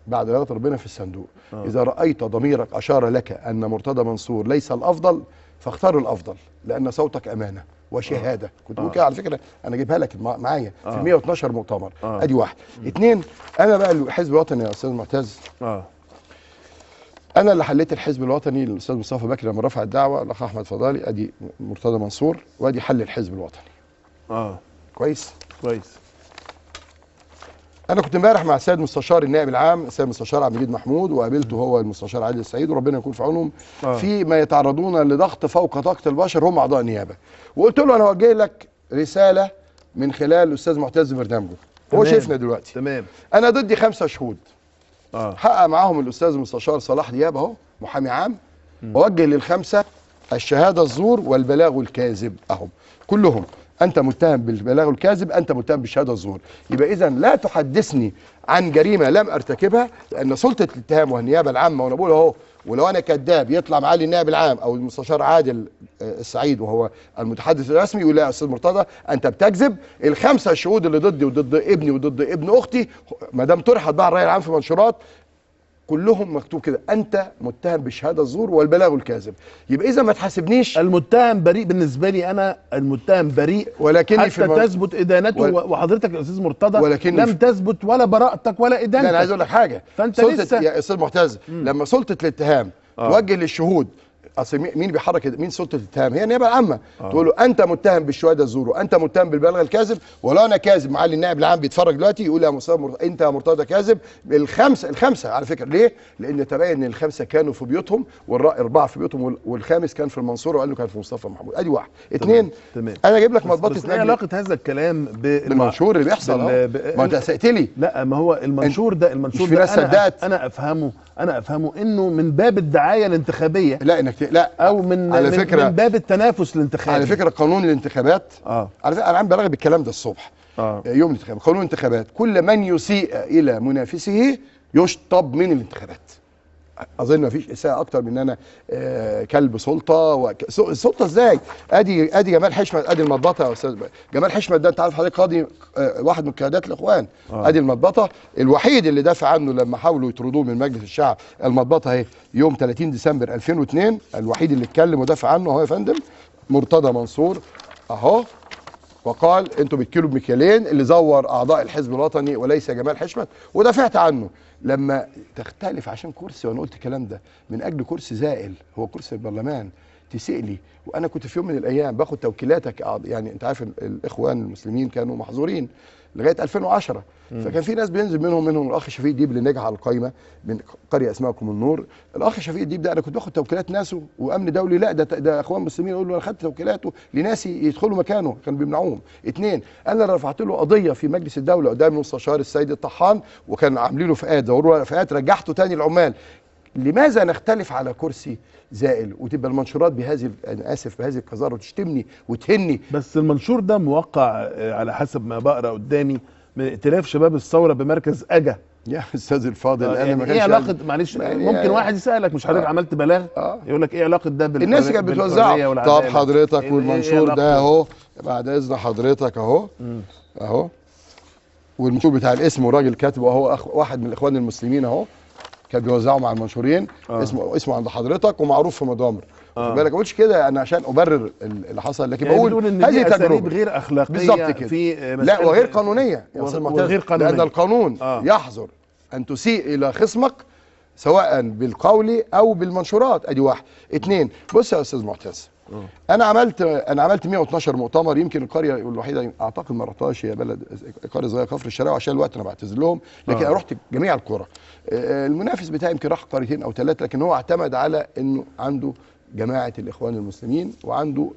بعد رغبة ربنا في الصندوق. إذا رأيت ضميرك أشار لك أن مرتضى منصور ليس الأفضل فاختار الأفضل، لأن صوتك أمانة وشهادة. كنت بقول كده على فكرة، أنا جايبها لك معايا في 112 مؤتمر. أدي واحد. اتنين، أنا بقى الحزب الوطني يا أستاذ معتز، أنا اللي حليت الحزب الوطني للأستاذ مصطفى بكري لما رفع الدعوة، الأخ أحمد فضالي، أدي مرتضى منصور، وأدي حل الحزب الوطني. كويس؟ كويس. أنا كنت امبارح مع السيد مستشار النائب العام السيد المستشار عبد المجيد محمود، وقابلته هو المستشار عادل السعيد، وربنا يكون في عونهم فيما يتعرضون لضغط فوق طاقة البشر هم أعضاء النيابة. وقلت له أنا هوجه لك رسالة من خلال الأستاذ معتز برنامجه، هو شايفنا دلوقتي. تمام. أنا ضدي 5 شهود. حقق معاهم الأستاذ المستشار صلاح دياب أهو، محامي عام، ووجه لل5 الشهادة الزور والبلاغ الكاذب أهم كلهم. أنت متهم بالبلاغ الكاذب، أنت متهم بالشهادة الزور. يبقى إذا لا تحدثني عن جريمة لم أرتكبها، لأن سلطة الاتهام والنيابة العامة، وأنا بقول أهو، ولو أنا كذاب يطلع معالي النائب العام أو المستشار عادل السعيد وهو المتحدث الرسمي يقول لا يا أستاذ مرتضى أنت بتكذب. ال5 شهود اللي ضدي وضد ابني وضد ابن أختي، ما دام طرحت بقى الرأي العام في منشورات، كلهم مكتوب كده انت متهم بالشهاده الزور والبلاغ الكاذب. يبقى اذا ما تحاسبنيش. المتهم بريء بالنسبه لي، انا المتهم بريء، ولكني حتى تثبت ادانته وحضرتك يا استاذ مرتضى لم تثبت ولا براءتك ولا ادانتك. لا انا عايز اقول لك حاجه، فانت لسه يا استاذ معتز لما سلطه الاتهام توجه للشهود، اصل مين بيحرك مين سلطه الاتهام؟ هي النيابه العامه. تقول له انت متهم بالشهاده الزور وانت متهم بالبلاغ الكاذب، ولو انا كاذب معالي النائب العام بيتفرج دلوقتي يقول يا انت يا مرتضى كاذب. الخمسه على فكره ليه؟ لان تبين ان ال5 كانوا في بيوتهم، والاربعه في بيوتهم، والخامس كان في المنصوره وقال له كان في مصطفى محمود. ادي واحد. اتنين، تمام. انا جايب لك مضبطه. بس ايه علاقه هذا الكلام بالمنشور اللي بيحصل؟ ما انت سألت لي. لا، ما هو المنشور ده انا افهمه انه من باب الدعايه الانتخابيه. لا او من على فكرة من باب التنافس الانتخابي. على فكره قانون الانتخابات على فكره انا عم برغب بالكلام ده الصبح يوم الانتخابات. قانون الانتخابات كل من يسيء الى منافسه يشطب من الانتخابات. اظن ما فيش اساءه اكتر من ان انا كلب سلطه. السلطه ازاي؟ ادي جمال حشمت، ادي المضبطه يا استاذ جمال حشمت ده، انت عارف حضرتك قاضي واحد من قيادات الاخوان. ادي المضبطه الوحيد اللي دافع عنه لما حاولوا يطردوه من مجلس الشعب. المضبطه اهي يوم 30 ديسمبر 2002 الوحيد اللي اتكلم ودافع عنه اهو يا فندم مرتضى منصور اهو، وقال انتوا بتكيلوا بمكيالين، اللي زور اعضاء الحزب الوطني وليس جمال حشمت، ودافعت عنه. لما تختلف عشان كرسي، وانا قلت الكلام ده من اجل كرسي زائل هو كرسي البرلمان، تسيء لي. وانا كنت في يوم من الايام باخد توكيلاتك، يعني انت عارف الاخوان المسلمين كانوا محظورين لغايه 2010. فكان في ناس بينزل منهم الاخ شفيق الديب اللي نجح على القايمه من قريه اسمها كوم النور. الاخ شفيق الديب ده انا كنت باخد توكيلات ناسه وامن دولي، لا ده اخوان مسلمين يقول له انا خدت توكيلاته لناسي يدخلوا مكانه، كانوا بيمنعوهم. اتنين، انا رفعت له قضيه في مجلس الدوله قدام المستشار السيد الطحان، وكان عاملين له فئات زوروا فئات، رجعته تاني العمال. لماذا نختلف على كرسي زائل وتبقى المنشورات بهذه، انا اسف، بهذه القذاره وتشتمني وتهني؟ بس المنشور ده موقع على حسب ما بقرا قدامي من ائتلاف شباب الثوره بمركز اجا. يا استاذ الفاضل انا يعني ما كانش ايه علاقه؟ معلش ممكن واحد يسالك مش حضرتك عملت بلاغ؟ يقول لك ايه علاقه ده الناس كانت بتوزعه. طب حضرتك والمنشور ده اهو بعد اذن حضرتك اهو والمنشور بتاع الاسم والراجل كاتبه اهو، واحد من الاخوان المسلمين اهو كان بيوزعوا مع المنشورين. اسمه عند حضرتك ومعروف في مضامر. خد بالك، ما قلتش كده انا عشان ابرر اللي حصل، لكن يعني بقول إن هذه تجربه غير اخلاقيه بالظبط كده، في لا وغير قانونيه يا استاذ معتز، وغير قانونيه، لان القانون يحظر ان تسيء الى خصمك سواء بالقول او بالمنشورات. ادي واحد. اتنين، بص يا استاذ معتز، انا عملت 112 مؤتمر. يمكن القريه الوحيده اعتقد ما رحتهاش هي بلد قريه صغيره كفر الشراوي، عشان الوقت انا بعتذر لهم، لكن انا رحت جميع القرى. المنافس بتاعي يمكن راح قريتين او 3، لكن هو اعتمد على انه عنده جماعه الاخوان المسلمين وعنده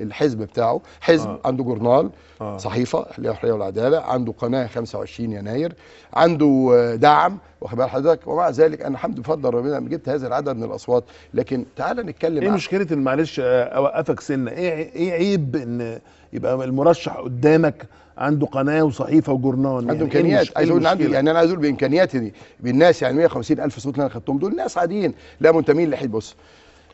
الحزب بتاعه، حزب عنده جورنال صحيفه الحريه والعداله، عنده قناه 25 يناير، عنده دعم، واخد بال حضرتك. ومع ذلك انا الحمد بفضل ربنا جبت هذا العدد من الاصوات. لكن تعال نتكلم ايه مشكله؟ معلش اوقفك سنه، ايه عيب ان يبقى المرشح قدامك عنده قناه وصحيفه وجورنال؟ عنده يعني امكانيات. عايز اقول عندي، يعني انا عايز اقول بامكانياتي دي بالناس، يعني 150,000 صوت اللي انا خدتهم دول ناس عاديين لا منتمين لحزب. بص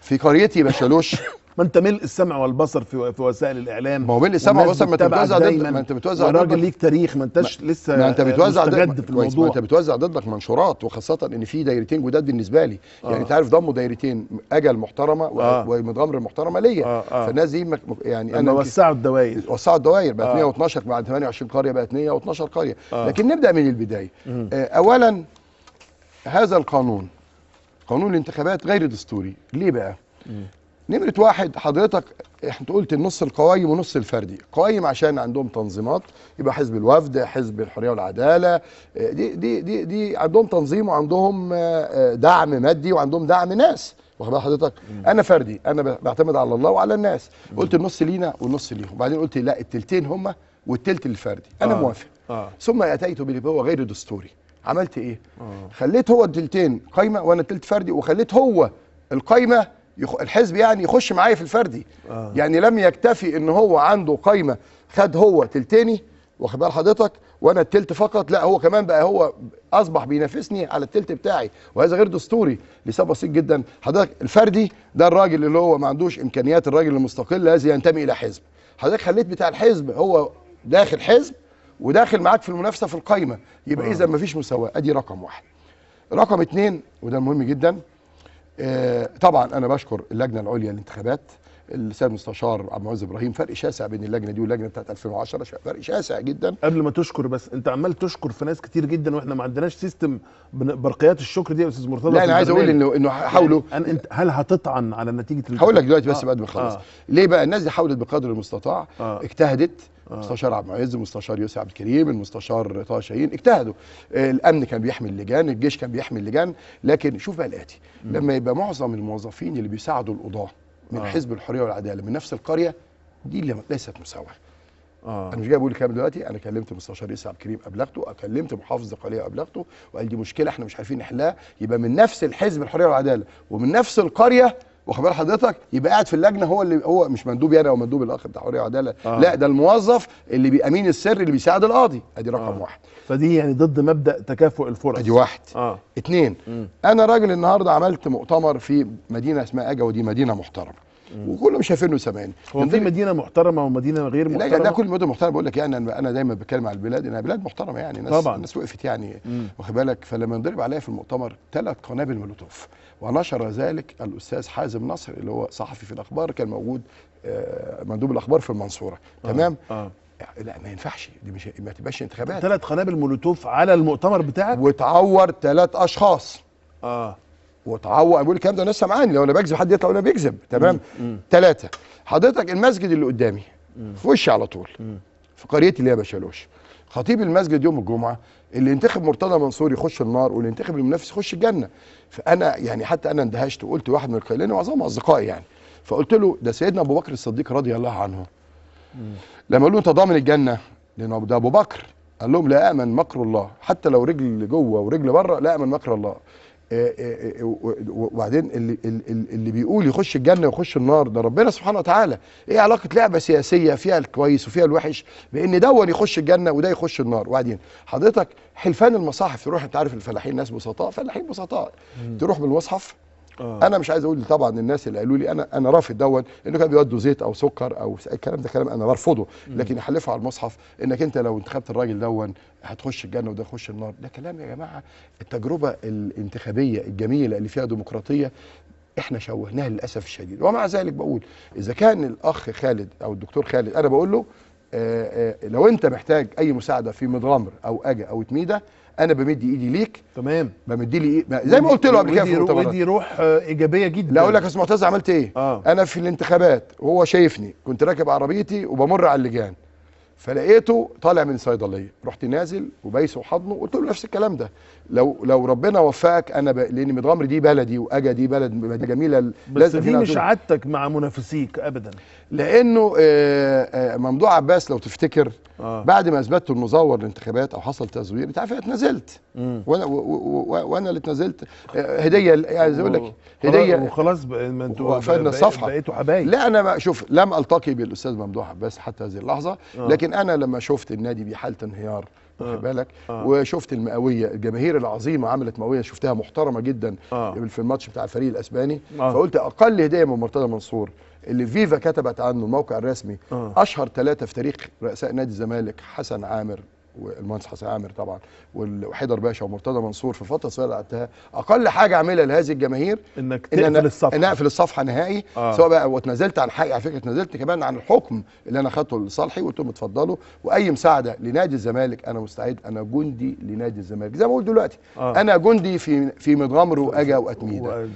في قريتي بشالوش ما انت ملء السمع والبصر في وسائل الاعلام. ما هو ملء السمع والبصر، ما انت بتوزع ضد، ما انت بتوزع ضد، راجل ليك تاريخ، ما انتش لسه ما انت بتوزع مستجد في الموضوع. ما انت بتوزع ضدك منشورات، وخاصه ان في دايرتين جداد بالنسبه لي. يعني انت عارف ضموا دايرتين، اجل محترمه ومتغمر محترمه ليا. فالناس دي يعني انا وسعوا الدوائر، بقت 112 بعد 28 قريه بقت 112 قريه. لكن نبدا من البدايه. اولا هذا القانون، قانون الانتخابات غير دستوري. ليه بقى؟ نمرة واحد، حضرتك انت قلت النص القوايم ونص الفردي. قوايم عشان عندهم تنظيمات، يبقى حزب الوفد، حزب الحريه والعداله، دي عندهم تنظيم وعندهم دعم مادي وعندهم دعم ناس، واخد بال حضرتك؟ انا فردي، انا بعتمد على الله وعلى الناس. قلت النص لينا والنص ليهم، وبعدين قلت لا، التلتين هم والتلت للفردي. انا موافق. ثم اتيت باللي هو غير دستوري. عملت ايه؟ خليت هو التلتين قايمه وانا التلت فردي، وخليت هو القايمه الحزب يعني يخش معايا في الفردي. يعني لم يكتفي ان هو عنده قايمه خد هو تلتيني، واخد بال حضرتك، وانا التلت فقط، لا هو كمان بقى هو اصبح بينافسني على التلت بتاعي، وهذا غير دستوري لسبب بسيط جدا. حضرتك الفردي ده الراجل اللي هو ما عندوش امكانيات الراجل المستقل الذي ينتمي الى حزب. حضرتك خليت بتاع الحزب هو داخل حزب وداخل معاك في المنافسه في القايمه، يبقى اذا ما فيش مساواه. ادي رقم واحد. رقم اتنين، وده المهم جدا، طبعا انا بشكر اللجنه العليا للانتخابات، السيد المستشار عبد المعز ابراهيم. فرق شاسع بين اللجنه دي واللجنه بتاعت 2010، فرق شاسع جدا. قبل ما تشكر، بس انت عمال تشكر في ناس كتير جدا، واحنا ما عندناش سيستم برقيات الشكر دي يا استاذ مرتضى. لا انا عايز اقول انه حاولوا، يعني انت هل هتطعن على نتيجه هقول لك دلوقتي بس بعد ما اخلص. ليه بقى؟ الناس دي حاولت بقدر المستطاع، اجتهدت. المستشار عبد المعز، المستشار يوسف عبد الكريم، المستشار طه شاهين، اجتهدوا. الامن كان بيحمي اللجان، الجيش كان بيحمي اللجان. لكن شوف بقى الاتي، لما يبقى معظم الموظفين اللي بيساعدوا القضاه من حزب الحريه والعداله من نفس القريه، دي اللي ليست مساواه. انا مش جاي بقول الكلام دلوقتي، انا كلمت المستشار يوسف عبد الكريم ابلغته، كلمت محافظ القليه ابلغته، وقال دي مشكله احنا مش عارفين نحلها. يبقى من نفس الحزب الحريه والعداله ومن نفس القريه، واخد بال حضرتك، يبقى قاعد في اللجنه هو اللي هو مش مندوبي انا او مندوب الاخ بتاع حريه وعداله، لا ده الموظف اللي بامين السر اللي بيساعد القاضي. ادي رقم واحد. فدي يعني ضد مبدا تكافؤ الفرص. ادي واحد. اتنين، انا راجل النهارده عملت مؤتمر في مدينه اسمها اجا، ودي مدينه محترمه وكلهم شايفينه سامعني. هو في مدينه محترمه ومدينه غير محترمه؟ لا ده كل المدن محترمه. بقول لك يعني انا دايما بتكلم على البلاد انها بلاد محترمه، يعني ناس طبعا الناس وقفت يعني، واخد بالك. فلما انضرب عليا في المؤتمر 3 قنابل مولوتوف، ونشر ذلك الاستاذ حازم نصر اللي هو صحفي في الاخبار، كان موجود مندوب الاخبار في المنصوره. تمام. لا ما ينفعش، دي مش ما تبقاش انتخابات. 3 قنابل مولوتوف على المؤتمر بتاعك، وتعور 3 اشخاص. وتعور. بقول الكلام ده ناس سامعاني، لو انا بكذب حد يطلع وانا بيكذب. تمام. 3، حضرتك المسجد اللي قدامي في وشي على طول، في قريتي اللي هي بشالوش، خطيب المسجد يوم الجمعه اللي ينتخب مرتضى منصور يخش النار، واللي ينتخب المنافس يخش الجنه. فانا يعني حتى انا اندهشت وقلت واحد من القائلين وعظام اصدقائي يعني، فقلت له ده سيدنا ابو بكر الصديق رضي الله عنه لما قالوا له انت ضامن الجنه، لانه ده ابو بكر، قال لهم لا امن مكر الله، حتى لو رجل جوه ورجل بره لا امن مكر الله. وبعدين اللي بيقول يخش الجنه ويخش النار ده ربنا سبحانه وتعالى. ايه علاقه لعبه سياسيه فيها الكويس وفيها الوحش بان دون يخش الجنه وده يخش النار؟ وبعدين حضرتك حلفان المصاحف، تروح انت عارف الفلاحين ناس بسطاء، فلاحين بسطاء، تروح بالمصحف. انا مش عايز اقول طبعا الناس اللي قالوا لي انا رافض دون انه كان بيودوا زيت او سكر او الكلام ده، كلام انا برفضه، لكن يحلفوا على المصحف انك انت لو انتخبت الراجل دون هتخش الجنه وده يخش النار، ده كلام يا جماعه. التجربه الانتخابيه الجميله اللي فيها ديمقراطيه احنا شوهناها للاسف الشديد. ومع ذلك بقول اذا كان الاخ خالد او الدكتور خالد، انا بقول له لو انت محتاج اي مساعده في مدغمر او اجا او تميده، انا بمد ايدي ليك. تمام. بمد لي زي ما قلت له قبل كده في المؤتمرات. ودي روح ايجابيه جدا. لا اقول لك يا استاذ معتز عملت ايه؟ انا في الانتخابات وهو شايفني كنت راكب عربيتي وبمر على اللجان، فلقيته طالع من صيدليه، رحت نازل وبايسه وحضنه، قلت له نفس الكلام ده. لو ربنا وفقك، انا لان مدغمر دي بلدي واجا دي بلد جميله، بس دي مش عادتك مع منافسيك ابدا، لانه ممدوح عباس لو تفتكر بعد ما اثبتت المزور للانتخابات او حصل تزوير، انت عارف اتنازلت، وانا اللي اتنازلت هديه، عايز اقول لك هديه وخلاص. ما انتوا وقفلنا الصفحه، بقيتوا حبايب. لا انا شوف لم التقي بالاستاذ ممدوح عباس حتى هذه اللحظه، لكن انا لما شفت النادي بحاله انهيار واخد بالك. وشفت المئويه، الجماهير العظيمه عملت مئويه شفتها محترمه جدا في الماتش بتاع الفريق الاسباني. فقلت اقل هديه من مرتضى منصور اللي فيفا كتبت عنه الموقع الرسمي اشهر 3 في تاريخ رؤساء نادي الزمالك، حسن عامر والمهندس حسن عامر طبعا وحيدر باشا ومرتضى منصور، في فتره صغيره قعدتها اقل حاجه اعملها لهذه الجماهير انك تقفل الصفحه، ان اقفل الصفحه نهائي. سواء بقى واتنازلت عن حقي، على فكره اتنازلت كمان عن الحكم اللي انا اخدته لصالحي وقلت لهم اتفضلوا، واي مساعده لنادي الزمالك انا مستعد، انا جندي لنادي الزمالك زي ما بقول دلوقتي. انا جندي في متغمر واجا واتميده.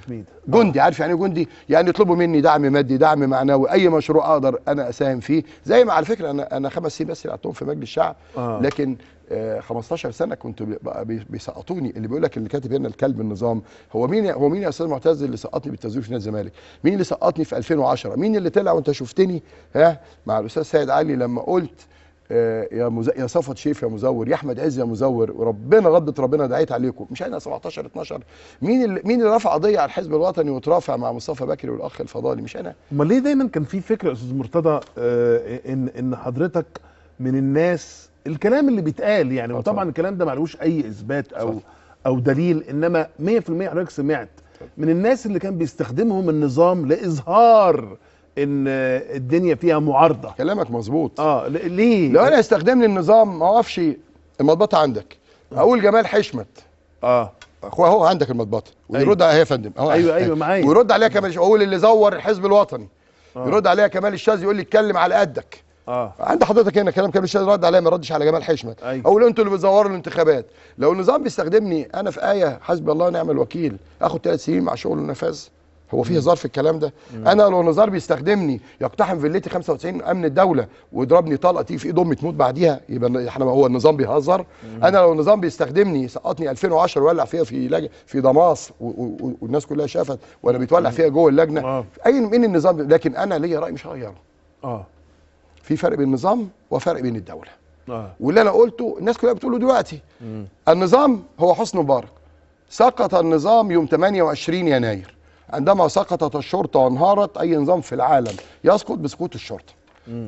جندي، عارف يعني ايه جندي؟ يعني يطلبوا مني دعم مادي، دعم معنوي، اي مشروع اقدر انا اساهم فيه. زي ما على فكره انا 5 سنين بس قعدتهم في مجلس الشعب، لكن 15 سنه كنت بيسقطوني. اللي بيقول لك اللي كاتب هنا الكلب النظام، هو مين يا استاذ معتز اللي سقطني بالتزوير في نادي الزمالك؟ مين اللي سقطني في 2010؟ مين اللي طلع وانت شفتني مع الاستاذ سيد علي لما قلت يا صفوت شيف يا مزور، يا احمد عز يا مزور، وربنا غضبت ربنا دعيت عليكم، مش انا 17 12؟ مين اللي رفع قضيه على الحزب الوطني وترافع مع مصطفى بكري والاخ الفضالي؟ مش انا. امال ليه دايما كان في فكره يا استاذ مرتضى ان حضرتك من الناس الكلام اللي بيتقال يعني، وطبعا الكلام ده معلوش اي اثبات او دليل، انما 100% حضرتك سمعت من الناس اللي كان بيستخدمهم النظام لاظهار ان الدنيا فيها معارضه. كلامك مظبوط. ليه؟ لو انا استخدمني النظام ما وقفش المضبطه عندك، اقول جمال حشمت اخويا هو عندك المضبطه ويرد عليها يا فندم. ايوه معايا، ويرد عليها كمال، اقول اللي زور الحزب الوطني يرد عليها كمال الشاذلي يقول لي اتكلم على قدك. عند حضرتك هنا كلام كمال الشاذلي رد عليا، ما ردش على جمال حشمت. اقول انتوا اللي بتزوروا الانتخابات. لو النظام بيستخدمني انا في ايه حسبي الله ونعم الوكيل، اخد 3 سنين مع شغل ونفاذ. هو فيه هزار في الكلام ده؟ انا لو نزار بيستخدمني يقتحم فيلتي 95 امن الدوله ويضربني طلقه تيجي في ايد امي تموت بعديها، يبقى احنا هو النظام بيهزر. انا لو النظام بيستخدمني سقطني 2010 وولع فيها في دماس والناس كلها شافت وانا بيتولع فيها جوه اللجنه، مين النظام؟ لكن انا ليا راي مش هغيره. في فرق بين النظام وفرق بين الدوله. واللي انا قلته الناس كلها بتقوله دلوقتي. النظام هو حسني مبارك. سقط النظام يوم 28 يناير عندما سقطت الشرطة وانهارت. أي نظام في العالم يسقط بسقوط الشرطة.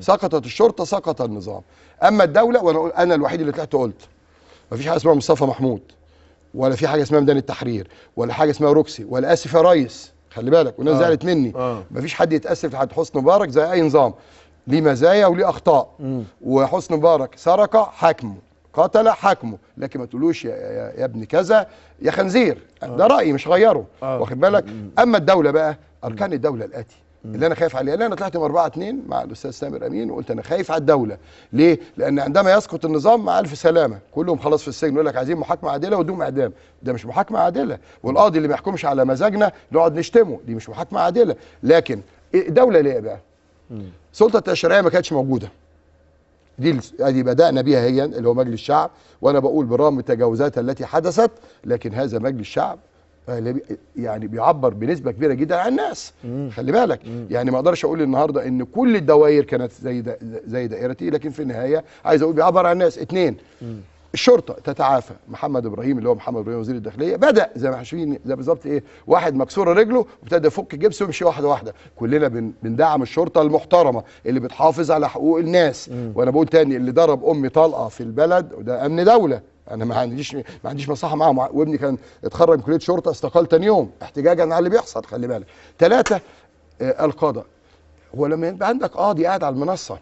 سقطت الشرطة سقط النظام. أما الدولة، وأنا الوحيد اللي طلعت قلت مفيش حاجة اسمها مصطفى محمود، ولا في حاجة اسمها ميدان التحرير، ولا حاجة اسمها روكسي، ولا آسف يا ريس، خلي بالك والناس زعلت مني. مفيش حد يتأسف لحد. حسني مبارك زي أي نظام ليه مزايا وليه أخطاء. وحسني مبارك سرق حكمه، قتل حكمه، لكن ما تقولوش يا ابن كذا يا خنزير. ده رايي مش غيره. واخد بالك. اما الدوله بقى، اركان الدوله الاتي اللي انا خايف عليها، اللي انا طلعت من 4-2 مع الاستاذ سامر امين وقلت انا خايف على الدوله. ليه؟ لان عندما يسقط النظام مع الف سلامه كلهم خلاص في السجن، يقول لك عايزين محاكمه عادله ودوم اعدام. ده مش محاكمه عادله. والقاضي اللي ما يحكمش على مزاجنا نقعد نشتمه، دي مش محاكمه عادله. لكن الدوله ليه بقى؟ السلطه التشريعيه ما كانتش موجوده. دي بدأنا بيها هي اللي هو مجلس الشعب. وانا بقول بالرغم من التجاوزات التي حدثت، لكن هذا مجلس الشعب يعني بيعبر بنسبه كبيره جدا عن الناس. خلي بالك. يعني ما اقدرش اقول النهارده ان كل الدوائر كانت زي دائرتي، لكن في النهايه عايز اقول بيعبر عن الناس. 2، الشرطه تتعافى. محمد ابراهيم اللي هو محمد ابراهيم وزير الداخليه بدا زي ما شايفين، زي بالظبط واحد مكسوره رجله وابتدى يفك الجبس ويمشي واحده واحده. كلنا بندعم الشرطه المحترمه اللي بتحافظ على حقوق الناس. وانا بقول تاني، اللي ضرب امي طلقه في البلد وده امن دوله. انا ما عنديش مصلحه معاه، وابني كان اتخرج من كليه شرطه استقال تاني يوم احتجاجا على اللي بيحصل. خلي بالك. 3، القضاء. هو لما يبقى عندك قاضي قاعد على المنصه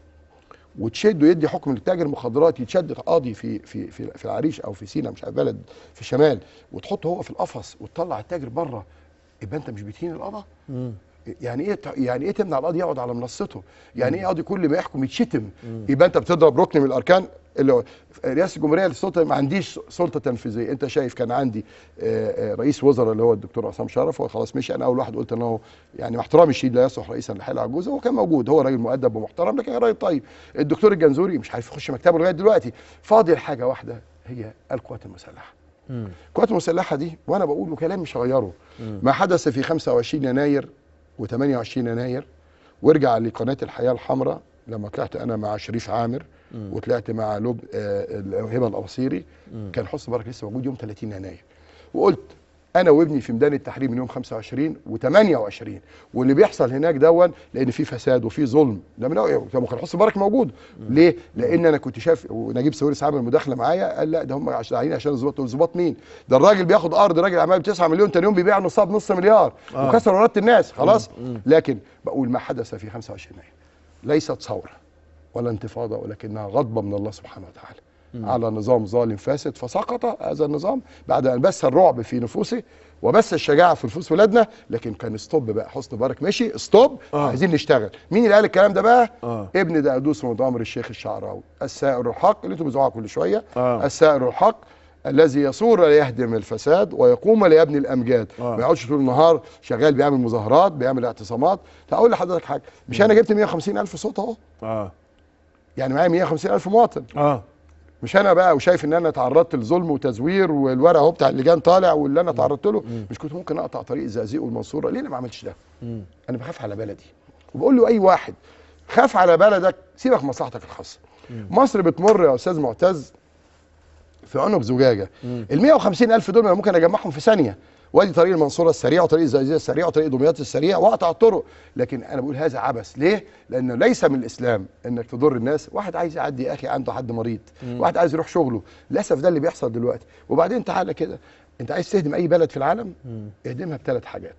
وتشد ويدي حكم لتاجر مخدرات، يتشد قاضي في العريش او في سينا، مش عارف بلد في الشمال، وتحطه هو في القفص وتطلع التاجر بره، يبقى انت مش بتهين القضاء؟ يعني ايه تمنع القاضي يقعد على منصته؟ يعني ايه قاضي كل ما يحكم يتشتم؟ يبقى انت بتضرب ركن من الاركان اللي هو رئاسه الجمهوريه للسلطه. ما عنديش سلطه تنفيذيه. انت شايف كان عندي رئيس وزراء اللي هو الدكتور عصام شرف، هو خلاص مشي. انا اول واحد قلت انه يعني مع احترامي الشديد لا يصلح رئيسا لحي العجوزه. هو كان موجود، هو راجل مؤدب ومحترم لكن راجل طيب. الدكتور الجنزوري مش عارف يخش مكتبه لغايه دلوقتي. فاضل حاجه واحده هي القوات المسلحه. القوات المسلحه دي، وانا بقول كلام مش هغيره، ما حدث في 25 يناير و28 يناير. وارجع لقناه الحياه الحمراء لما طلعت انا مع شريف عامر وطلعت مع هبه الاباصيري، كان حسني مبارك لسه موجود يوم 30 يناير، وقلت انا وابني في ميدان التحرير من يوم 25 و28، واللي بيحصل هناك دون لان في فساد وفي ظلم، ده من كان حسني مبارك موجود. ليه؟ لان انا كنت شايف، ونجيب ساويرس عمل مداخله معايا قال لا ده هم عشان الظباط. الظباط مين؟ ده الراجل بياخد ارض راجل اعمال ب 9 مليون، ثاني يوم بيبيع نصها بنص مليار وكسر ورات الناس خلاص. لكن بقول ما حدث في 25 يناير ليست ثوره ولا انتفاضه، ولكنها غضبه من الله سبحانه وتعالى على نظام ظالم فاسد، فسقط هذا النظام بعد ان بث الرعب في نفوسه وبث الشجاعه في نفوس ولادنا. لكن كان ستوب بقى، حسني مبارك مشي ستوب، عايزين نشتغل. مين اللي قال الكلام ده بقى؟ ابن دقدوس مؤتمر الشيخ الشعراوي، السائر الحق اللي انتوا بتزعقوا كل شويه. السائر الحق الذي يصور ليهدم الفساد ويقوم ليبني الامجاد. ما يقعدش طول النهار شغال بيعمل مظاهرات بيعمل اعتصامات. هقول لحضرتك حاجه، مش انا جبت 150,000 صوت اهو، يعني معايا 150,000 مواطن، مش انا بقى وشايف ان انا تعرضت لظلم وتزوير والورق اهو بتاع اللجان طالع واللي انا تعرضت له، مش كنت ممكن اقطع طريق الزقازيق والمنصوره؟ ليه انا ما عملتش ده؟ انا بخاف على بلدي، وبقول له اي واحد خاف على بلدك سيبك مصلحتك الخاصه. مصر بتمر يا استاذ معتز في عنق زجاجه. ال 150,000 دول انا ممكن اجمعهم في ثانيه، وادي طريق المنصوره السريع وطريق الزقازيق السريع وطريق دمياط السريع واقطع الطرق. لكن انا بقول هذا عبث. ليه؟ لانه ليس من الاسلام انك تضر الناس. واحد عايز يعدي يا اخي عنده حد مريض، واحد عايز يروح شغله، للاسف ده اللي بيحصل دلوقتي. وبعدين تعالى كده، انت عايز تهدم اي بلد في العالم اهدمها بثلاث حاجات.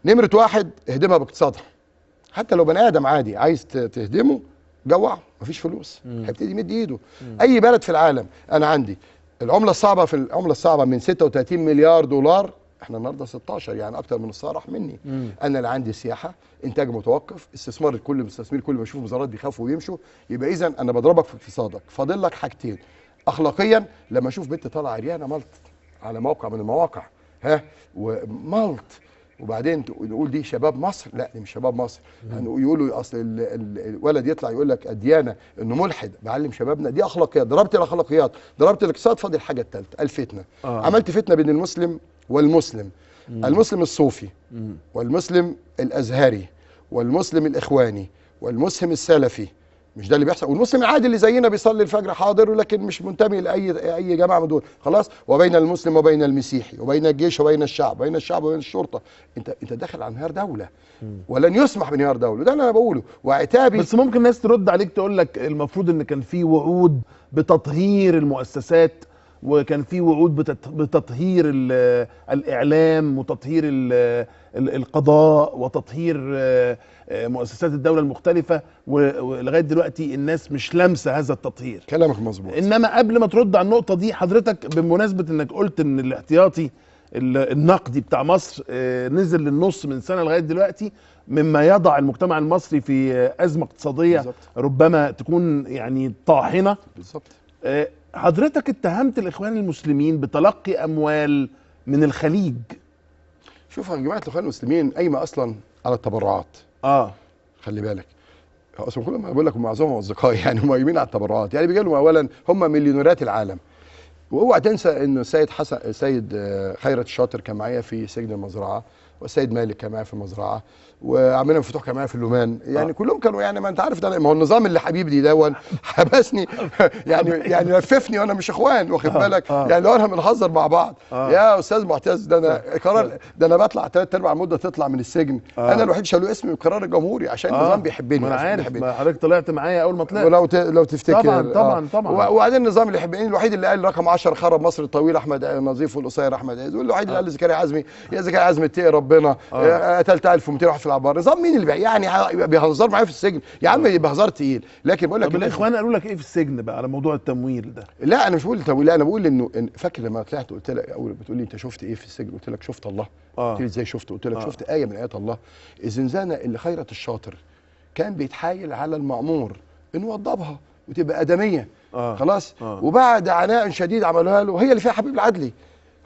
نمره واحد اهدمها باقتصادها. حتى لو بني ادم عادي عايز تهدمه جوعه، مفيش فلوس هيبتدي يمد ايده. اي بلد في العالم، انا عندي العمله الصعبه من 36 مليار دولار، احنا النهارده 16، يعني اكتر من الصالح راح مني. انا اللي عندي سياحه، انتاج متوقف، استثمار، كل المستثمرين كل ما يشوفوا وزارات بيخافوا ويمشوا. يبقى اذا انا بضربك في اقتصادك. فاضل لك حاجتين اخلاقيا، لما اشوف بنت طالعه عريانه ملط على موقع من المواقع وملط، وبعدين نقول دي شباب مصر، لا دي مش شباب مصر. يعني يقولوا اصل الولد يطلع يقول لك الديانه انه ملحد، بعلم شبابنا دي اخلاقيات. ضربت الاخلاقيات، ضربت الاقتصاد، فاضل الحاجه الثالثه الفتنه. عملت فتنه بين المسلم والمسلم، المسلم الصوفي والمسلم الازهري والمسلم الاخواني والمسلم السلفي. مش ده اللي بيحصل؟ والمسلم العادي اللي زينا بيصلي الفجر حاضر ولكن مش منتمي لاي جماعه من دول، خلاص. وبين المسلم وبين المسيحي وبين الجيش وبين الشعب، وبين الشعب وبين الشرطه. انت داخل على انهيار دوله، ولن يسمح بانهيار دوله. ده اللي انا بقوله وعتابي. بس ممكن ناس ترد عليك تقول لك المفروض ان كان في وعود بتطهير المؤسسات، وكان في وعود بتطهير الاعلام وتطهير القضاء وتطهير مؤسسات الدولة المختلفة، ولغاية دلوقتي الناس مش لامسة هذا التطهير. كلامك مظبوط. انما قبل ما ترد على النقطة دي، حضرتك بمناسبة انك قلت ان الاحتياطي النقدي بتاع مصر نزل للنص من سنة لغاية دلوقتي، مما يضع المجتمع المصري في أزمة اقتصادية بالزبط. ربما تكون يعني طاحنة بالظبط. حضرتك اتهمت الإخوان المسلمين بتلقي أموال من الخليج. شوف يا جماعه الاخوان المسلمين قايمه اصلا على التبرعات. خلي بالك، اصلا كل ما بقول لك معظمهم اصدقائي يعني هم قايمين على التبرعات. يعني بيجي لهم اولا هم مليونيرات العالم. واوعى تنسى ان السيد خيرت الشاطر كان معايا في سجن المزرعه، والسيد مالك كان معايا في المزرعه، وعمنا مفتوح كان معايا في اللومان. يعني كلهم كانوا، يعني ما انت عارف ده، ما هو النظام اللي حبيب دي دون حبسني يعني لففني وانا مش اخوان، واخد بالك. يعني لو احنا بنهزر مع بعض يا استاذ معتز، ده انا قرار، ده انا بطلع 3/4 المده تطلع من السجن. انا الوحيد شالوا اسمي من القرار الجمهوري عشان النظام بيحبني. انا عارف، ما حضرتك طلعت معايا اول ما طلعت، لو تفتكر. طبعا وبعدين النظام اللي يحبني الوحيد اللي قال رقم 10 خرب مصر الطويل احمد نظيف والقصير احمد عز، والوحيد اللي قال زكريا عزمي يا زكريا عزمي اتقي ربنا قتلت 1200 واحد في العبار. نظام مين اللي يعني بيهزر معايا في السجن يا عم؟ يبقى هزار تقيل. لكن بقول لك طب الاخوان قالوا لك ايه في السجن بقى على موضوع التمويل ده؟ لا انا مش بقول التمويل، لا انا بقول انه فاكر لما طلعت قلت لك اول بتقول لي انت شفت ايه في السجن؟ قلت لك شفت الله. قلت لي ازاي شفت؟ قلت لك شفت ايه من ايات الله، الزنزانه اللي خيرت الشاطر كان بيتحايل على المأمور انه يوضبها وتبقى ادميه. خلاص. وبعد عناء شديد عملوها له، هي اللي فيها حبيب العدلي.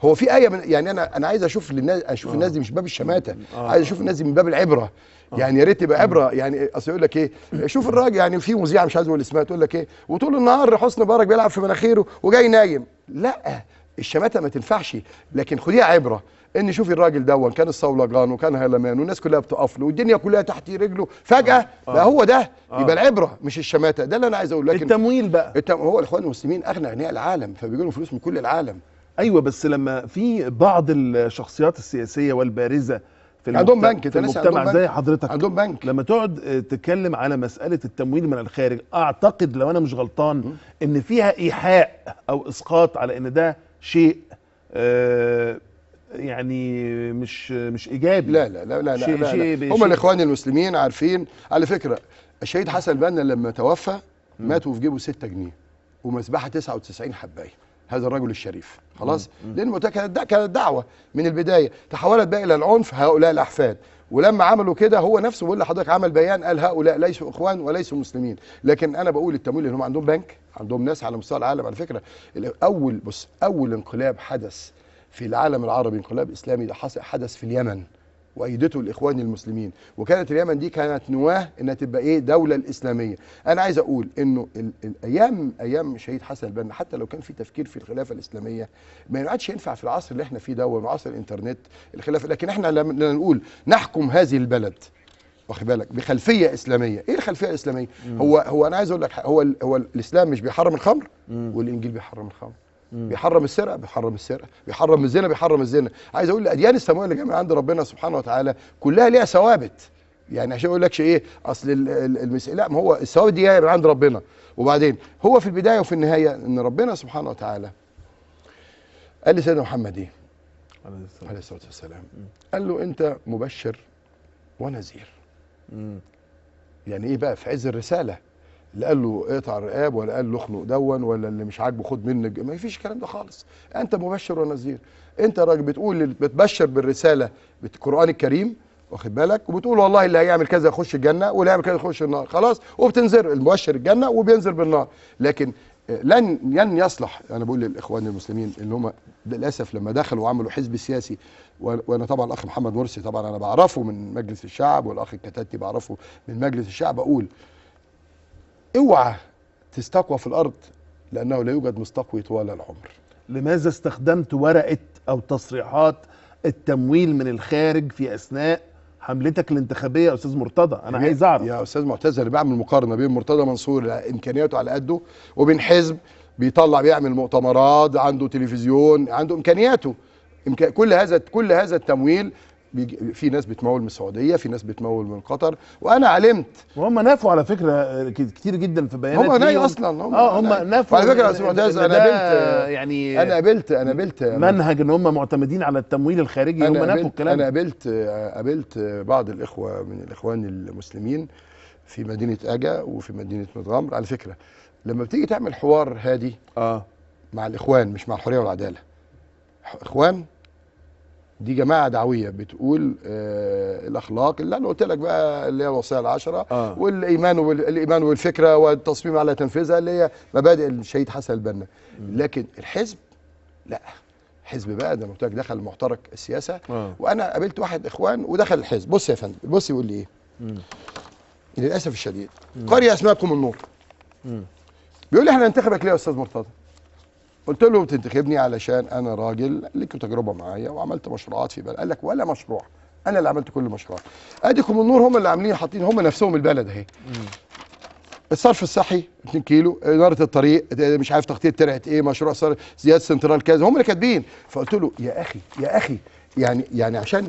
هو في ايه من، يعني انا عايز اشوف الناس، اشوف الناس دي مش باب الشماته، عايز اشوف الناس دي من باب العبره. يعني يا ريت تبقى عبره. يعني اصل يقول لك ايه، شوف الراجل، يعني في مذيعه مش عايز اقول اسمها تقول لك ايه، وطول النهار حسني مبارك بيلعب في مناخيره وجاي نايم. لا، الشماته ما تنفعش، لكن خديها عبره. ان شوفي الراجل دون كان الصولجان وكان هلمان والناس كلها بتقف له والدنيا كلها تحت رجله، فجاه بقى هو ده. يبقى العبره مش الشماته. ده اللي انا عايز اقول. لكن التمويل بقى، هو الاخوان المسلمين اغنى اغنياء العالم، فبيجي لهم فلوس من كل العالم. ايوه بس لما في بعض الشخصيات السياسيه والبارزه في عندهم بنك، في المجتمع زي حضرتك عندهم بنك، لما تقعد تتكلم على مساله التمويل من الخارج، اعتقد لو انا مش غلطان ان فيها ايحاء او اسقاط على ان ده شيء يعني مش ايجابي. لا لا لا لا شيء لا, شيء لا. هم الاخوان المسلمين عارفين. على فكره الشهيد حسن البنا لما توفى ماتوا في جيبه 6 جنيه ومذبحه 99 حبايه، هذا الرجل الشريف خلاص. لان كانت دعوه من البدايه تحولت بقى الى العنف هؤلاء الاحفاد. ولما عملوا كده هو نفسه بيقول لحضرتك عمل بيان قال هؤلاء ليسوا اخوان وليسوا مسلمين. لكن انا بقول التمويل اللي هم عندهم بنك، عندهم ناس على مستوى العالم. على فكره اول انقلاب حدث في العالم العربي، انقلاب اسلامي، ده حدث في اليمن وايدته الاخوان المسلمين، وكانت اليمن دي كانت نواه انها تبقى ايه دوله الاسلاميه. انا عايز اقول انه ايام شهيد حسن البنا حتى لو كان في تفكير في الخلافه الاسلاميه ما عادش ينفع في العصر اللي احنا فيه ده وعصر الانترنت الخلافه. لكن احنا لما نقول نحكم هذه البلد واخد بالك بخلفيه اسلاميه، ايه الخلفيه الاسلاميه؟ هو انا عايز اقول لك هو الاسلام مش بيحرم الخمر والانجيل بيحرم الخمر، بيحرم السرقه بيحرم السرقه، بيحرم الزنا بيحرم الزنا. عايز اقول الاديان السماويه اللي جايه من عند ربنا سبحانه وتعالى كلها ليها ثوابت. يعني عشان اقول لكش ايه اصل لا، ما هو الثوابت دي جايه من عند ربنا. وبعدين هو في البدايه وفي النهايه ان ربنا سبحانه وتعالى قال لسيدنا محمد ايه عليه الصلاه والسلام؟ قال له انت مبشر ونذير. يعني ايه بقى في عز الرساله؟ لا قال له اقطع الرقاب ولا قال له اخنق دون ولا اللي مش عاجبه خد منك، ما فيش الكلام ده خالص. انت مبشر ونذير، انت راجل بتبشر بالرساله بالقران الكريم واخد بالك، وبتقول والله اللي هيعمل كذا يخش الجنه واللي هيعمل كذا يخش النار، خلاص، وبتنذر المبشر الجنه وبينذر بالنار. لكن لن يصلح. انا بقول للاخوان المسلمين اللي هم للاسف لما دخلوا وعملوا حزب سياسي، وانا طبعا الاخ محمد مرسي طبعا انا بعرفه من مجلس الشعب، والاخ الكتاتي بعرفه من مجلس الشعب، اقول اوعى تستقوى في الارض لانه لا يوجد مستقوي طوال العمر. لماذا استخدمت ورقه او تصريحات التمويل من الخارج في اثناء حملتك الانتخابيه يا استاذ مرتضى؟ انا عايز اعرف يا استاذ معتز. انا بعمل مقارنه بين مرتضى منصور امكانياته على قده وبين حزب بيطلع بيعمل مؤتمرات، عنده تلفزيون، عنده امكانياته. كل هذا التمويل في ناس بتمول من السعوديه، في ناس بتمول من قطر، وانا علمت وهم نافوا على فكره كتير جدا في بيانات. هم ناي اصلا هم نافوا. على فكره يا استاذ معتز انا قابلت منهج ان هم معتمدين على التمويل الخارجي. هم نافوا الكلام. انا قابلت بعض الاخوه من الاخوان المسلمين في مدينه اجا وفي مدينه متغمر. على فكره لما بتيجي تعمل حوار هادي مع الاخوان مش مع الحريه والعداله، اخوان دي جماعه دعويه بتقول الاخلاق اللي انا قلت لك بقى اللي هي الوصايا العشره والايمان والفكره والتصميم على تنفيذها اللي هي مبادئ الشهيد حسن البنا. لكن الحزب لا، حزب بقى ده قلت لك دخل محترك السياسه. وانا قابلت واحد اخوان ودخل الحزب. بص يا فندم، بص يقول لي ايه. للاسف الشديد قريه اسمها كوم النور بيقول لي احنا هننتخبك ليه يا استاذ مرتضى؟ قلت له بتنتخبني علشان انا راجل ليك تجربه معايا وعملت مشروعات في بلد. قال لك ولا مشروع، انا اللي عملت كل المشروعات. اديكم النور هم اللي عاملين حاطين هم نفسهم البلد اهي. الصرف الصحي 2 كيلو، اداره الطريق مش عارف تغطيه ترعه ايه، مشروع زياده سنترال كذا، هم اللي كاتبين. فقلت له يا اخي يعني عشان